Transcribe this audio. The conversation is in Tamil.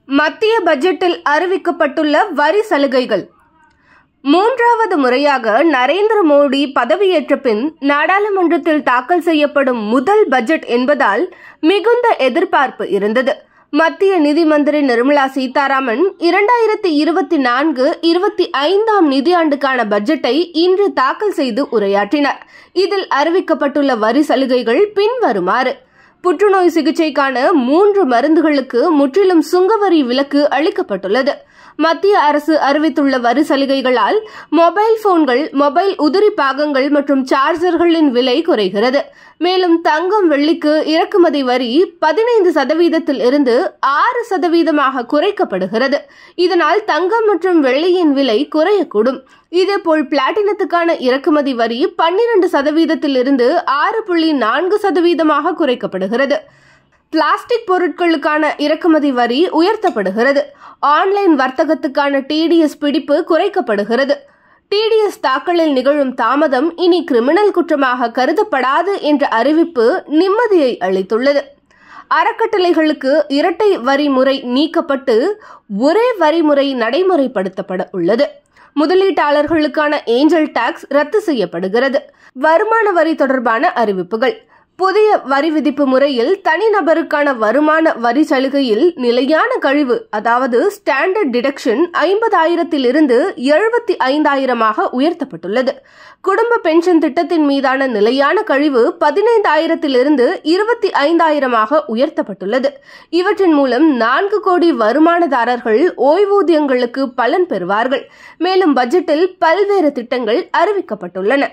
மத்திய பட்ஜெட்டில் அறிவிக்கப்பட்டுள்ள வரி சலுகைகள். மூன்றாவது முறையாக நரேந்திர மோடி பதவியேற்ற பின் நாடாளுமன்றத்தில் தாக்கல் செய்யப்படும் முதல் பட்ஜெட் என்பதால் மிகுந்த எதிர்பார்ப்பு இருந்தது. மத்திய நிதி மந்திரி நிர்மலா சீதாராமன் 2024-25 நிதியாண்டுக்கான பட்ஜெட்டை இன்று தாக்கல் செய்து உரையாற்றினார். இதில் அறிவிக்கப்பட்டுள்ள வரி சலுகைகள் பின்வருமாறு: புற்றுநோய் சிகிச்சைக்கான 3 மருந்துகளுக்கு முற்றிலும் சுங்கவரி விலக்கு அளிக்கப்பட்டுள்ளது. மத்திய அரசு அறிவித்துள்ள வரி சலுகைகளால் மொபைல் போன்கள், மொபைல் உதிரி பாகங்கள் மற்றும் சார்ஜர்களின் விலை குறைகிறது. மேலும் தங்கம், வெள்ளிக்கு இறக்குமதி வரி 15% இருந்து 6% குறைக்கப்படுகிறது. இதனால் தங்கம் மற்றும் வெள்ளியின் விலை குறையக்கூடும். இதேபோல் பிளாட்டினத்துக்கான இறக்குமதி வரி 12% இருந்து 6.4% குறைக்கப்படுகிறது. பிளாஸ்டிக் பொருட்களுக்கான இறக்குமதி வரி உயர்த்தப்படுகிறது. ஆன்லைன் வர்த்தகத்துக்கான டிடிஎஸ் பிடிப்பு குறைக்கப்படுகிறது. டிடிஎஸ் தாக்கலில் நிகழும் தாமதம் இனி கிரிமினல் குற்றமாக கருதப்படாது என்ற அறிவிப்பு நிம்மதியை அளித்துள்ளது. அறக்கட்டளைகளுக்கு இரட்டை வரி முறை நீக்கப்பட்டு ஒரே வரி முறை நடைமுறைப்படுத்தப்பட உள்ளது. முதலீட்டாளர்களுக்கான ஏஞ்சல் டாக்ஸ் ரத்து செய்யப்படுகிறது. வருமான வரி தொடர்பான அறிவிப்புகள். புதிய வரி விதிப்பு முறையில் தனிநபருக்கான வருமான வரி சலுகையில் நிலையான கழிவு, அதாவது ஸ்டாண்டர்ட் டிடக்ஷன் 50,000 இருந்து 75,000 உயர்த்தப்பட்டுள்ளது. குடும்ப பென்ஷன் திட்டத்தின் மீதான நிலையான கழிவு 15,000 இருந்து 25,000 உயர்த்தப்பட்டுள்ளது. இவற்றின் மூலம் 4 கோடி வருமானதாரர்கள் ஓய்வூதியங்களுக்கு பலன் பெறுவார்கள். மேலும் பட்ஜெட்டில் பல்வேறு திட்டங்கள் அறிவிக்கப்பட்டுள்ளன.